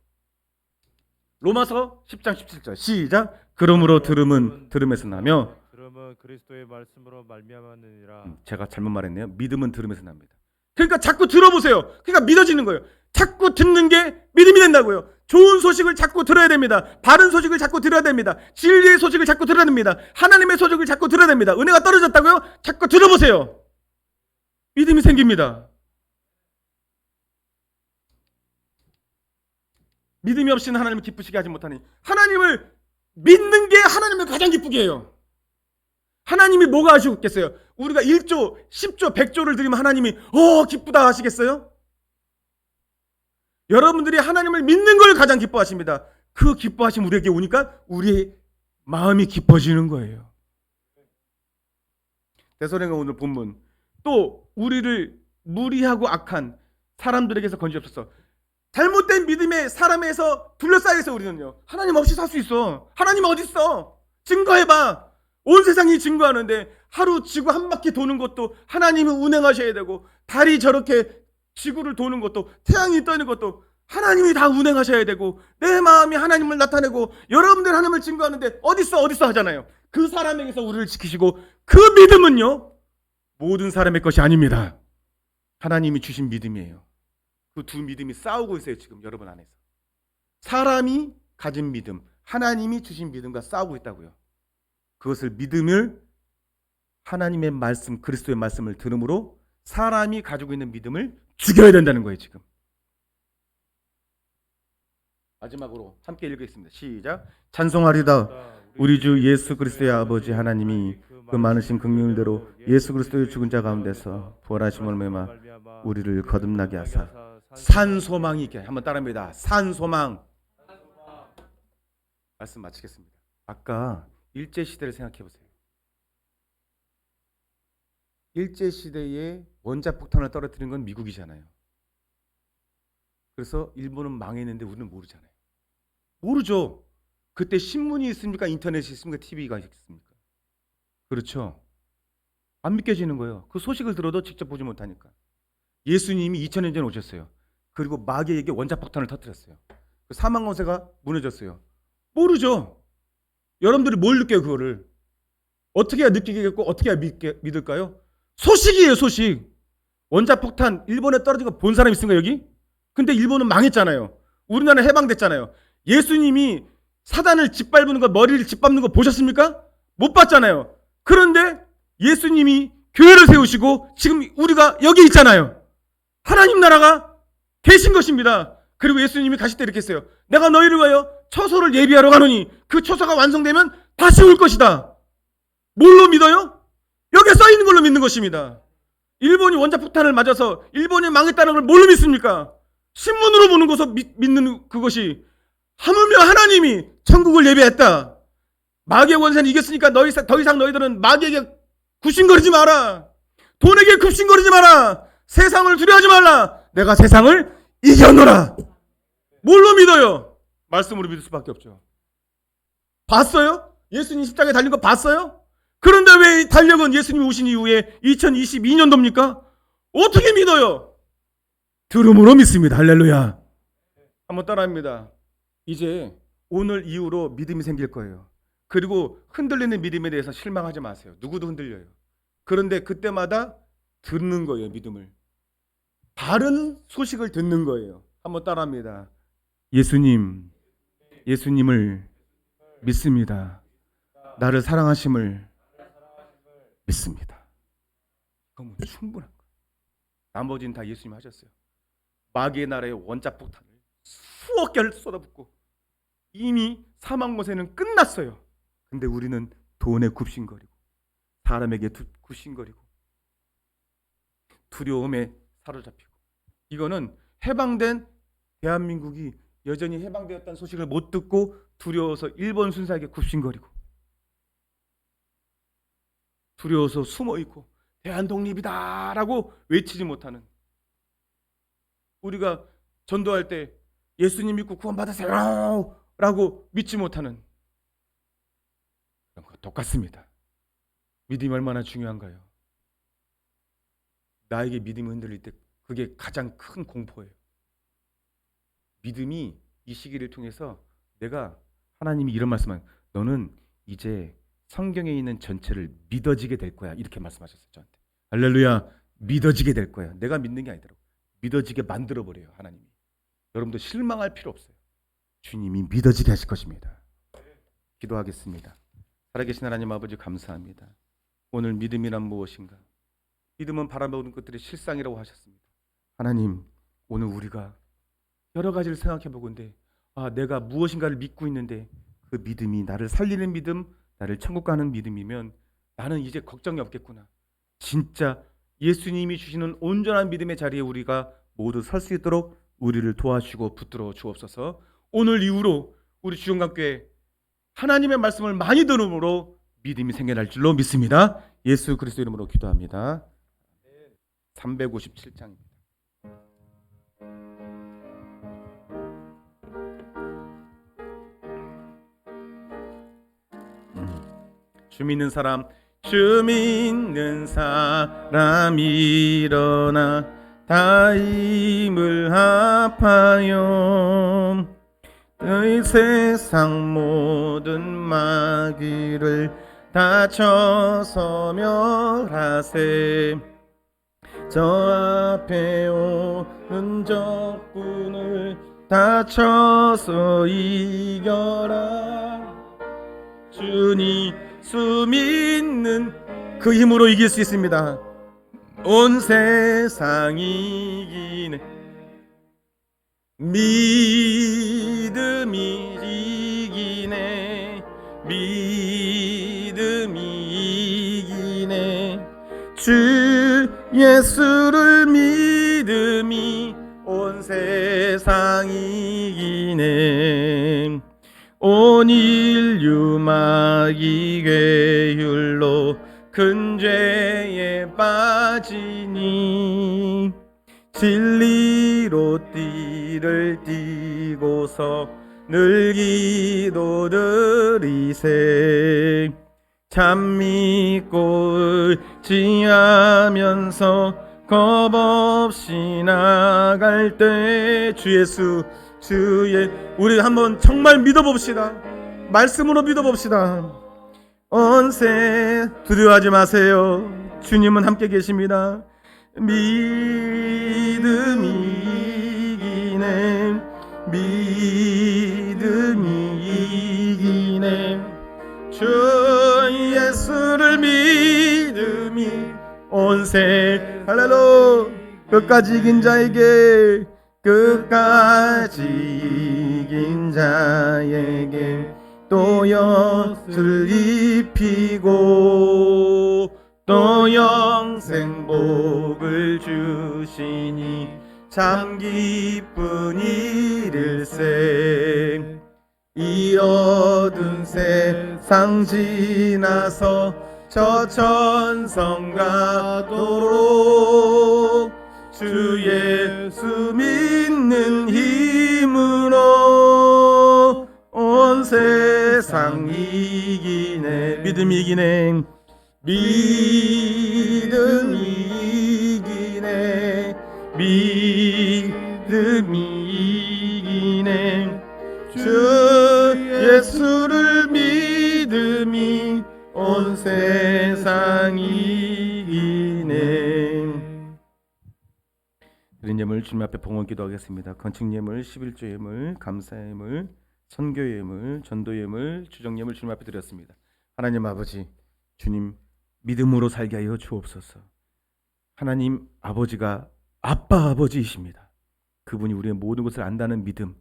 로마서 10장 17절 시작. 그러므로 들음은 들음에서 나며, 들음은 그리스도의 말씀으로 말미암았느니라. 제가 잘못 말했네요. 믿음은 들음에서 납니다. 그러니까 자꾸 들어보세요. 그러니까 믿어지는 거예요. 자꾸 듣는 게 믿음이 된다고요. 좋은 소식을 자꾸 들어야 됩니다. 바른 소식을 자꾸 들어야 됩니다. 진리의 소식을 자꾸 들어야 됩니다. 하나님의 소식을 자꾸 들어야 됩니다. 은혜가 떨어졌다고요? 자꾸 들어보세요. 믿음이 생깁니다. 믿음이 없이는 하나님을 기쁘시게 하지 못하니, 하나님을 믿는 게 하나님을 가장 기쁘게 해요. 하나님이 뭐가 아시겠어요? 우리가 1조, 10조, 100조를 드리면 하나님이 기쁘다 하시겠어요? 여러분들이 하나님을 믿는 걸 가장 기뻐하십니다. 그 기뻐하심 우리에게 오니까 우리의 마음이 기뻐지는 거예요. 데살로니가 오늘 본문, 또 우리를 무리하고 악한 사람들에게서 건지옵소서. 잘못된 믿음의 사람에서 둘러싸여 있어. 우리는요, 하나님 없이 살 수 있어. 하나님 어디 있어? 증거해봐. 온 세상이 증거하는데 하루 지구 한 바퀴 도는 것도 하나님이 운행하셔야 되고, 달이 저렇게 지구를 도는 것도, 태양이 떠는 것도 하나님이 다 운행하셔야 되고, 내 마음이 하나님을 나타내고 여러분들 하나님을 증거하는데 어딨어 하잖아요. 그 사람에게서 우리를 지키시고, 그 믿음은요 모든 사람의 것이 아닙니다. 하나님이 주신 믿음이에요. 그 두 믿음이 싸우고 있어요, 지금 여러분 안에서. 사람이 가진 믿음, 하나님이 주신 믿음과 싸우고 있다고요. 그것을 믿음을, 하나님의 말씀, 그리스도의 말씀을 들음으로 사람이 가지고 있는 믿음을 죽여야 된다는 거예요, 지금. 마지막으로 함께 읽겠습니다. 시작. 찬송하리다 우리 주 예수 그리스도의 아버지 하나님이 그 많으신 긍휼대로 예수 그리스도의 죽은 자 가운데서 부활하심을 매마 우리를 거듭나게 하사 산소망이 있게. 한번 따라합니다. 산소망. 말씀 마치겠습니다. 아까 일제시대를 생각해 보세요. 일제시대에 원자폭탄을 떨어뜨린 건 미국이잖아요. 그래서 일본은 망했는데 우리는 모르잖아요. 모르죠. 그때 신문이 있습니까? 인터넷이 있습니까? TV가 있습니까? 그렇죠. 안 믿겨지는 거예요. 그 소식을 들어도 직접 보지 못하니까. 예수님이 2000년 전에 오셨어요. 그리고 마귀에게 원자폭탄을 터뜨렸어요. 그 사망 권세가 무너졌어요. 모르죠. 여러분들이 뭘 느껴요? 그거를 어떻게 해야 느끼겠고 어떻게 해야 믿을까요? 소식이에요. 소식. 원자폭탄 일본에 떨어진 거 본 사람 있습니까 여기? 근데 일본은 망했잖아요. 우리나라는 해방됐잖아요. 예수님이 사단을 짓밟는 거, 머리를 짓밟는 거 보셨습니까? 못 봤잖아요. 그런데 예수님이 교회를 세우시고 지금 우리가 여기 있잖아요. 하나님 나라가 계신 것입니다. 그리고 예수님이 가실 때 이렇게 했어요. 내가 너희를 위하여 처소를 예비하러 가노니 그 처소가 완성되면 다시 올 것이다. 뭘로 믿어요? 여기에 써 있는 걸로 믿는 것입니다. 일본이 원자폭탄을 맞아서 일본이 망했다는 걸 뭘로 믿습니까? 신문으로 보는 것을 믿는 그것이, 하물며 하나님이 천국을 예비했다. 마귀의 원세는 이겼으니까 더 이상 너희들은 마귀에게 굽신거리지 마라. 돈에게 굽신거리지 마라. 세상을 두려워하지 말라. 내가 세상을 이겨노라. 뭘로 믿어요? 말씀으로 믿을 수밖에 없죠. 봤어요? 예수님 십자가에 달린 거 봤어요? 그런데 왜 이 달력은 예수님이 오신 이후에 2022년도입니까? 어떻게 믿어요? 들음으로 믿습니다. 할렐루야. 한번 따라합니다. 이제 오늘 이후로 믿음이 생길 거예요. 그리고 흔들리는 믿음에 대해서 실망하지 마세요. 누구도 흔들려요. 그런데 그때마다 듣는 거예요. 믿음을. 바른 소식을 듣는 거예요. 한번 따라합니다. 예수님을 믿습니다. 나를 사랑하심을 믿습니다. 그건 충분한 거예요. 나머지는 다 예수님 하셨어요. 마귀의 나라의 원자폭탄을 수억 개를 쏟아붓고 이미 사망 권세는 끝났어요. 근데 우리는 돈에 굽신거리고 사람에게 굽신거리고 두려움에 사로잡히고, 이거는 해방된 대한민국이 여전히 해방되었다는 소식을 못 듣고 두려워서 일본 순사에게 굽신거리고 두려워서 숨어있고 대한독립이다라고 외치지 못하는, 우리가 전도할 때 예수님 믿고 구원받으세요 라고 믿지 못하는 그런 거 똑같습니다. 믿음이 얼마나 중요한가요? 나에게 믿음이 흔들릴 때 그게 가장 큰 공포예요. 믿음이 이 시기를 통해서 내가, 하나님이 이런 말씀한, 너는 이제 성경에 있는 전체를 믿어지게 될 거야, 이렇게 말씀하셨어요 저한테. 할렐루야. 믿어지게 될 거야. 내가 믿는 게 아니더라고. 믿어지게 만들어버려요 하나님이. 여러분도 실망할 필요 없어요. 주님이 믿어지게 하실 것입니다. 기도하겠습니다. 살아계신 하나님 아버지, 감사합니다. 오늘 믿음이란 무엇인가? 믿음은 바라보는 것들이 실상이라고 하셨습니다. 하나님, 오늘 우리가 여러 가지를 생각해 보건대, 내가 무엇인가를 믿고 있는데 그 믿음이 나를 살리는 믿음, 나를 천국 가는 믿음이면 나는 이제 걱정이 없겠구나. 진짜 예수님이 주시는 온전한 믿음의 자리에 우리가 모두 설 수 있도록 우리를 도와주시고 붙들어 주옵소서. 오늘 이후로 우리 주영강교회 하나님의 말씀을 많이 들음으로 믿음이 생겨날 줄로 믿습니다. 예수 그리스도 이름으로 기도합니다. 357장입니다. 주 믿는 사람, 주 믿는 사람 일어나 다 힘을 합하여 이 세상 모든 마귀를 다 쳐서 멸하세. 저 앞에 오는 적군을 다 쳐서 이겨라. 주님 수 믿는 그 힘으로 이길 수 있습니다. 온 세상 이기네. 믿음이 이기네. 믿음이 이기네. 주 예수를 믿음이 온 세상 이기네. 온 인류 마귀 괴율로 큰 죄에 빠지니 진리로 띠를 띠고서 늘 기도드리세. 참 믿고 의지하면서 겁없이 나갈 때 주 예수 주의 우리 한번 정말 믿어봅시다. 말씀으로 믿어봅시다. 언세 두려워하지 마세요. 주님은 함께 계십니다. 믿음이 이기네. 믿음이 이기네. 주 예수를 믿음이 온세 할렐루야. 끝까지 이긴 자에게 끝까지 이긴 자에게 또 엿을 입히고 또 영생 복을 주시니 참 기쁜 일일세. 이 어두운 세상 지나서 저 천성 가도록 주 예수 믿는 힘으로 온 세상 이기네. 믿음이 이기네. 믿음이 이기네. 믿음이 이기네. 주 예수를 믿음이 온 세상 이기네. 드린 예물 주님 앞에 봉헌 기도하겠습니다. 건축 예물, 11조 예물, 감사 예물, 선교 예물, 전도 예물, 주정 예물 주님 앞에 드렸습니다. 하나님 아버지, 주님 믿음으로 살게 하여 주옵소서. 하나님 아버지가 아빠 아버지이십니다. 그분이 우리의 모든 것을 안다는 믿음,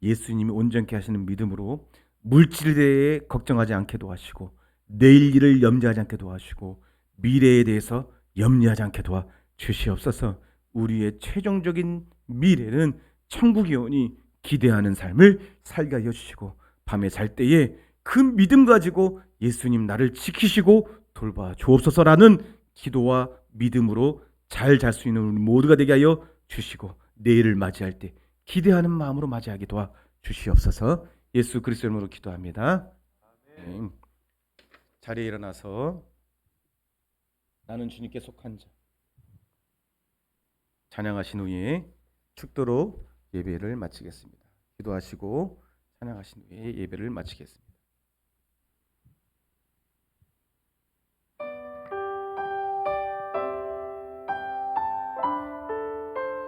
예수님이 온전케 하시는 믿음으로 물질에 대해 걱정하지 않게 도와주시고 내일 일을 염려하지 않게 도와주시고 미래에 대해서 염려하지 않게 도와주시옵소서. 우리의 최종적인 미래는 천국이 오니 기대하는 삶을 살게 하여 주시고 밤에 잘 때에 그 믿음 가지고 예수님 나를 지키시고 돌봐 주옵소서라는 기도와 믿음으로 잘 잘 수 있는 우리 모두가 되게 하여 주시고 내일을 맞이할 때 기대하는 마음으로 맞이하게 도와주시옵소서. 예수 그리스도 이름으로 기도합니다. 네. 자리에 일어나서 나는 주님께 속한 자 찬양하신 후에 축도로 예배를 마치겠습니다. 기도하시고 찬양하신 후에 예배를 마치겠습니다.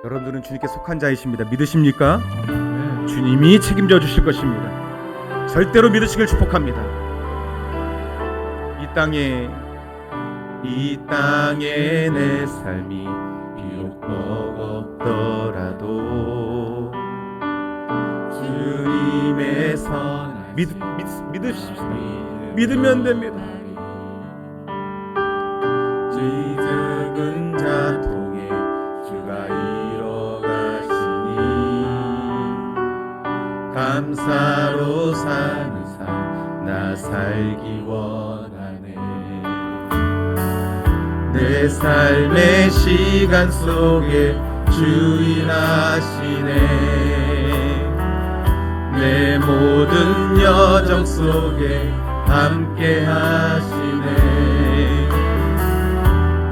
여러분들은 주님께 속한 자이십니다. 믿으십니까? 주님이 책임져 주실 것입니다. 절대로 믿으시길 축복합니다. 이 땅에 내 삶이 비록 버겁더라도 주님의 선 믿으십시오. 믿으면 됩니다. 찌득은 자통에 주가 이뤄가시니 감사로 사는 삶 나 살기 원하네. 내 삶의 시간 속에 주인하시네. 내 모든 여정 속에 함께 하시네.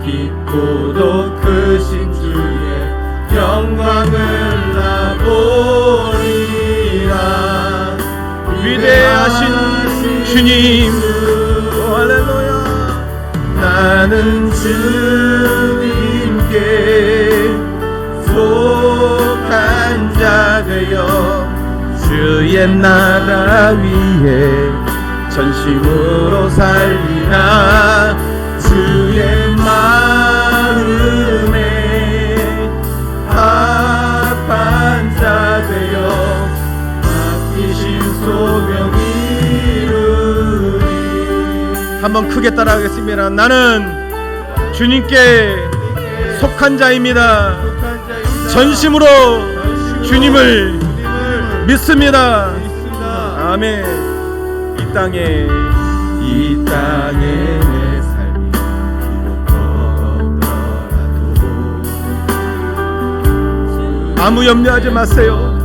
깊고도 크신 주의 영광을 나 보리라. 위대하신 주님 할렐루야. 나는 주님께 속한 자 되어 주의 나라 위에 전심으로 살리라. 주의 마음에 합한 자 되어 맡기신 소명 이루리. 한번 크게 따라하겠습니다. 나는 주님께 속한 자입니다. 전심으로 주님을 믿습니다. 아멘. 이 땅에 내 삶이 비록 버겁더라도 아무 염려하지 마세요.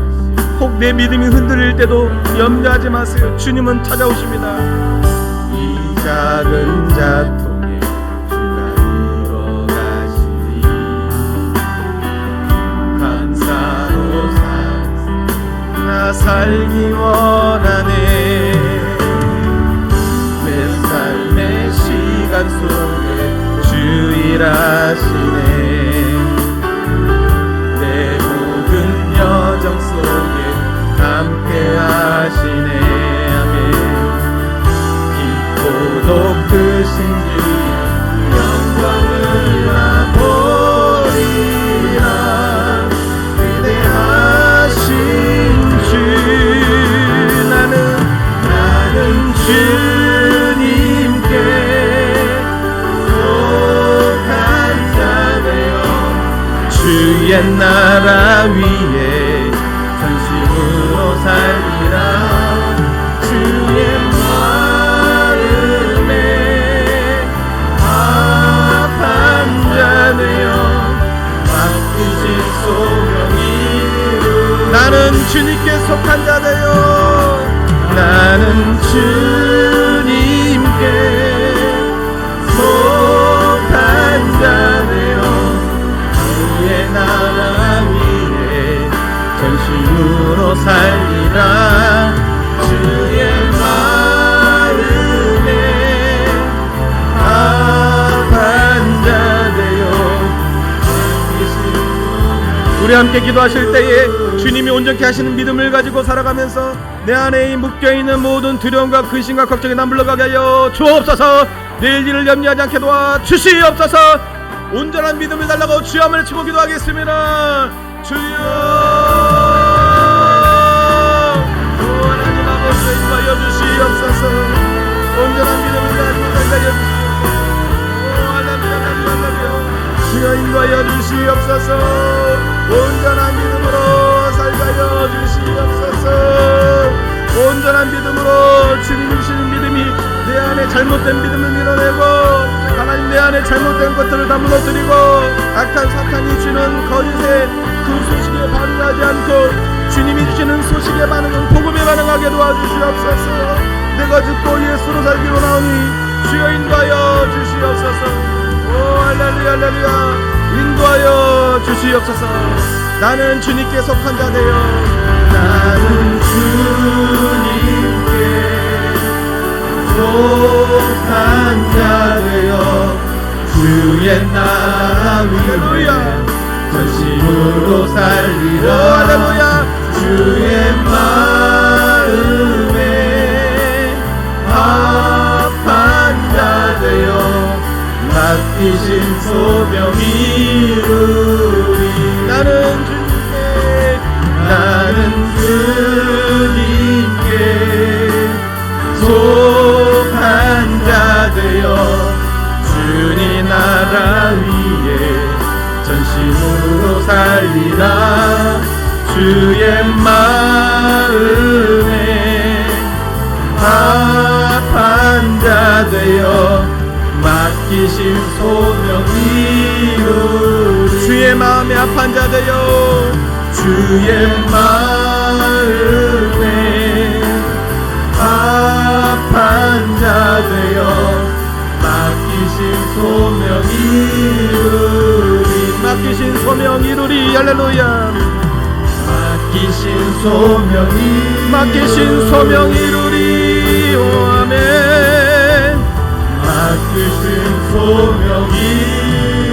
혹 내 믿음이 흔들릴 때도 염려하지 마세요. 주님은 찾아오십니다. 이 작은 자통에 주가 이뤄가시니 살기 원하네. 내 삶의 시간 속에 주 일하시네. 내 모든 여정 속에 함께 하시네. 아멘. 깊고 높으신 주의 영광을 나보리라. 위대하신 주 나는 주님께 속한 자 되어 주의 나라 위에 전심으로 살리라. 주의 마음에 합한 자 되어 맡기신 소명이 나는 주님께 속한 자 되어 나는 주님께 속한 자 되어 주의 나라 위에 전심으로 살리라. 주의 마음에 합한 자 되어 우리 함께 기도하실 때에 주님이 온전케 하시는 믿음을 가지고 살아가면서 내 안에 묶여있는 모든 두려움과 근심과 걱정이 나 물러가게 하여 주옵소서. 내일 일을 염려하지 않게 도와 주시옵소서. 온전한 믿음을 달라고 주여 한번 외치고 기도하겠습니다. 주여 하나님 아버지 인도하여 주시옵소서. 온전한 믿음을 가지고 살게 하여 주시옵소서. 주여 인도하여 주시옵소서. 온전한 믿음으로 살게 하여 주시옵소서. 온전한 믿음으로 주님이 주시는 믿음이 내 안에 잘못된 믿음을 밀어내고 하나님 내 안에 잘못된 것들을 다 무너뜨리고 악한 사탄이 주는 거짓의 그 소식에 반응하지 않고 주님이 주시는 소식에 반응은 복음에 반응하게 도와주시옵소서. 내가 죽고 예수로 살기로 나오니 주여 인도하여 주시옵소서. 오 할렐루야 할렐루야. 인도하여 주시옵소서. 나는 주님께 속한 자 되어 나는 주님께 속한 자 되어 주의 나라 위에 전심으로 살리라. 할렐루야. 주의 마음에 합한 자 되어 맡기신 소명이 이루리. 나는 주님께 속한 자 되어 주님 나라 위에 전심으로 살리라. 주의 마음에 합한 자 되어 맡기신 소명이 이루리. 주의 마음에 합한 자 되어 주의 마음에 합한 자 되어 맡기신 소명이 이루리. 맡기신 소명이 이루리. 할렐루야. 맡기신 소명이 이루리. 오 아멘. 맡기신 소명이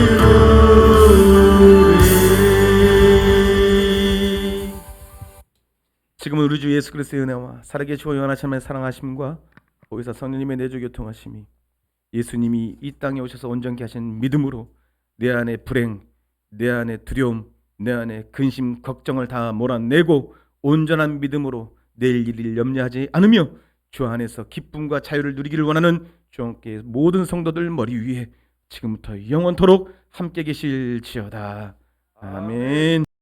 이루리. 지금은 우리 주 예수 그리스도의 은혜와 살아계시고 영원하심의 사랑하심과 보혜사 성령님의 내주 교통하심이 예수님이 이 땅에 오셔서 온전케 하신 믿음으로 내 안에 불행, 내 안에 두려움, 내 안에 근심, 걱정을 다 몰아내고 온전한 믿음으로 내일 일을 염려하지 않으며 주 안에서 기쁨과 자유를 누리기를 원하는 주님께 모든 성도들 머리 위에 지금부터 영원토록 함께 계실지어다. 아멘.